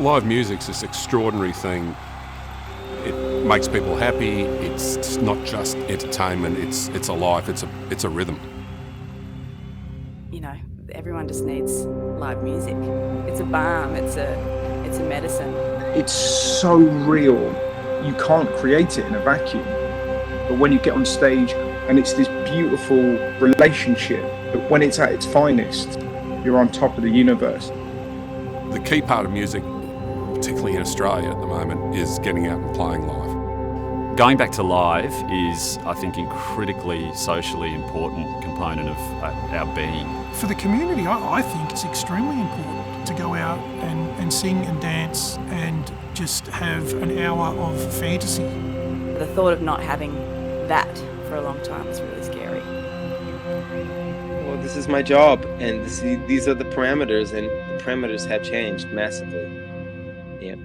Live music's this extraordinary thing. It makes people happy. It's not just entertainment. It's a life. It's a rhythm. You know, everyone just needs live music. It's a balm. It's a medicine. It's so real. You can't create it in a vacuum. But when you get on stage and it's this beautiful relationship, that when it's at its finest, you're on top of the universe. The key part of music, particularly in Australia at the moment, is getting out and playing live. Going back to live is, I think, a critically socially important component of our being. For the community, I think it's extremely important to go out and sing and dance and just have an hour of fantasy. The thought of not having that for a long time was really scary. Well, this is my job, and these are the parameters, and the parameters have changed massively. Yeah.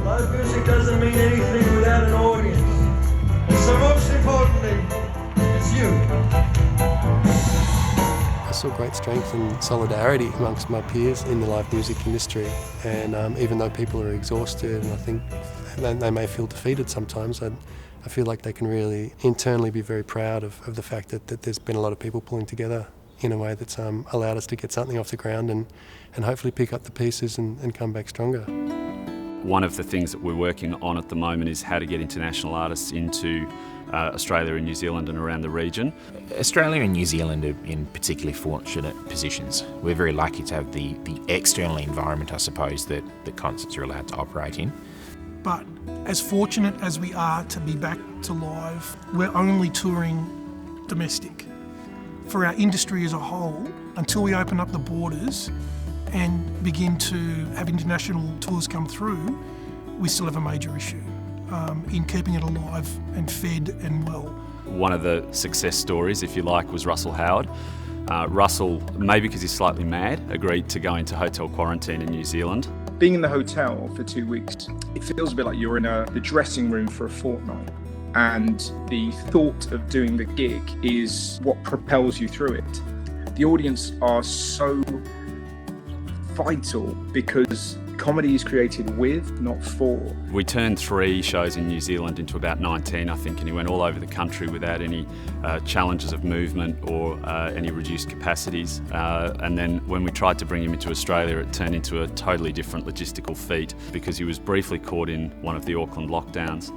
Live music doesn't mean anything without an audience. And so most importantly, it's you. I saw great strength and solidarity amongst my peers in the live music industry, and even though people are exhausted and I think they may feel defeated sometimes, I feel like they can really internally be very proud of the fact that there's been a lot of people pulling together in a way that's allowed us to get something off the ground and hopefully pick up the pieces and come back stronger. One of the things that we're working on at the moment is how to get international artists into Australia and New Zealand and around the region. Australia and New Zealand are in particularly fortunate positions. We're very lucky to have the external environment, I suppose, that concerts are allowed to operate in. But as fortunate as we are to be back to live, we're only touring domestic. For our industry as a whole, until we open up the borders and begin to have international tours come through, we still have a major issue in keeping it alive and fed and well. One of the success stories, if you like, was Russell Howard. Russell, maybe because he's slightly mad, agreed to go into hotel quarantine in New Zealand. Being in the hotel for 2 weeks, it feels a bit like you're in the dressing room for a fortnight. And the thought of doing the gig is what propels you through it. The audience are so vital because comedy is created with, not for. We turned 3 shows in New Zealand into about 19, I think, and he went all over the country without any challenges of movement or any reduced capacities. And then when we tried to bring him into Australia, it turned into a totally different logistical feat because he was briefly caught in one of the Auckland lockdowns.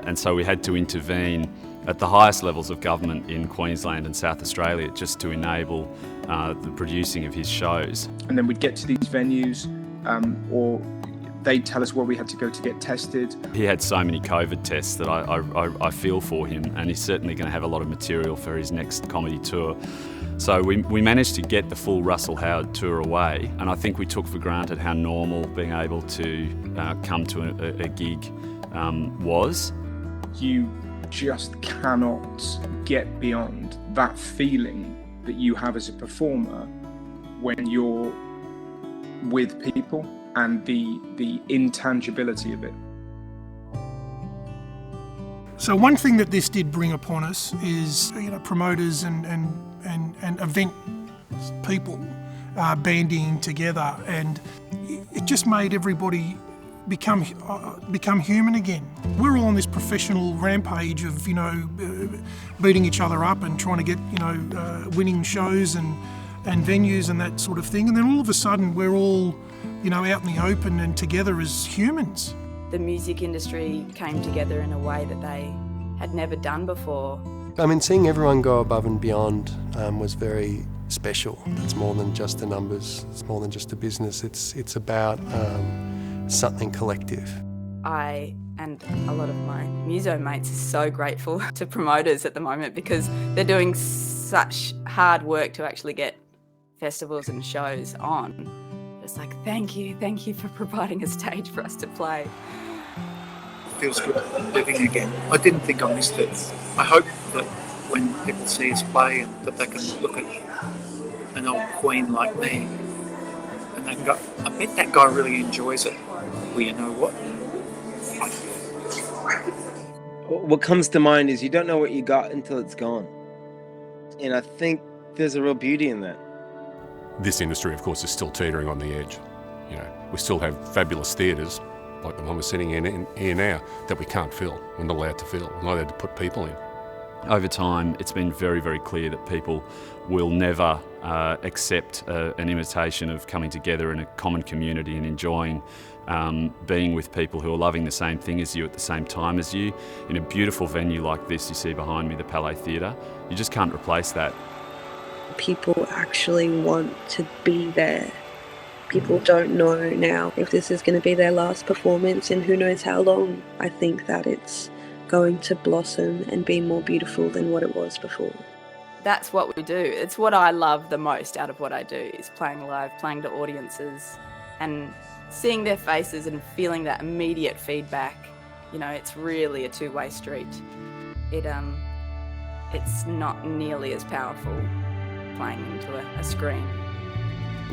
And so we had to intervene at the highest levels of government in Queensland and South Australia just to enable the producing of his shows. And then we'd get to these venues, or they'd tell us where we had to go to get tested. He had so many COVID tests that I feel for him, and he's certainly going to have a lot of material for his next comedy tour. So we managed to get the full Russell Howard tour away, and I think we took for granted how normal being able to come to a gig was. You just cannot get beyond that feeling that you have as a performer when you're with people and the intangibility of it. So one thing that this did bring upon us is, promoters and event people banding together, and it just made everybody become human again. We're all on this professional rampage of beating each other up and trying to get winning shows and venues and that sort of thing, and then all of a sudden we're all out in the open and together as humans. The music industry came together in a way that they had never done before. I mean, seeing everyone go above and beyond was very special. It's more than just the numbers, it's more than just a business, it's about something collective. I and a lot of my muso mates are so grateful to promoters at the moment because they're doing such hard work to actually get festivals and shows on. It's like, thank you for providing a stage for us to play. It feels good living again. I didn't think I missed it. I hope that when people see us play and that they can look at an old queen like me and they can go, I bet that guy really enjoys it. Well, you know what? What comes to mind is you don't know what you got until it's gone. And I think there's a real beauty in that. This industry, of course, is still teetering on the edge. You know, we still have fabulous theatres, like the one we're sitting in here now, that we can't fill. We're not allowed to fill. We're not allowed to put people in. Over time, it's been very, very clear that people will never accept an invitation of coming together in a common community and enjoying being with people who are loving the same thing as you at the same time as you. In a beautiful venue like this you see behind me, the Palais Theatre, you just can't replace that. People actually want to be there. People don't know now if this is going to be their last performance in who knows how long. I think that it's going to blossom and be more beautiful than what it was before. That's what we do. It's what I love the most out of what I do, is playing live, playing to audiences and seeing their faces and feeling that immediate feedback. You know, it's really a two-way street. It's not nearly as powerful playing into a screen.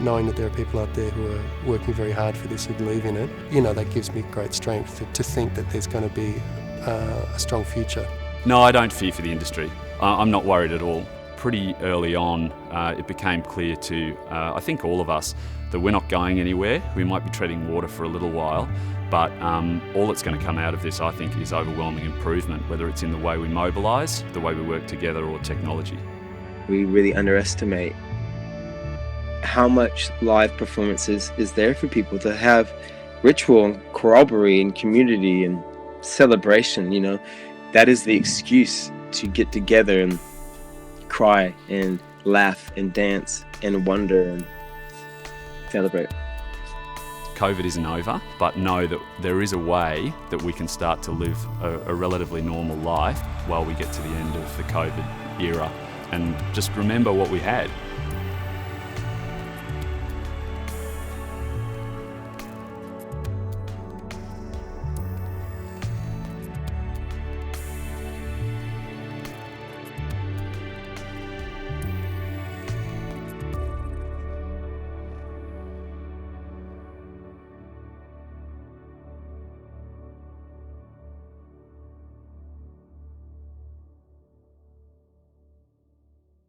Knowing that there are people out there who are working very hard for this, who believe in it, you know, that gives me great strength to think that there's going to be a strong future. No, I don't fear for the industry. I'm not worried at all. Pretty early on, it became clear to, I think all of us, that we're not going anywhere. We might be treading water for a little while, but all that's going to come out of this, I think, is overwhelming improvement, whether it's in the way we mobilise, the way we work together, or technology. We really underestimate how much live performances is there for people to have ritual and corroboree and community and celebration. You know, that is the excuse to get together and cry and laugh and dance and wonder and celebrate. COVID isn't over, but know that there is a way that we can start to live a relatively normal life while we get to the end of the COVID era, and just remember what we had.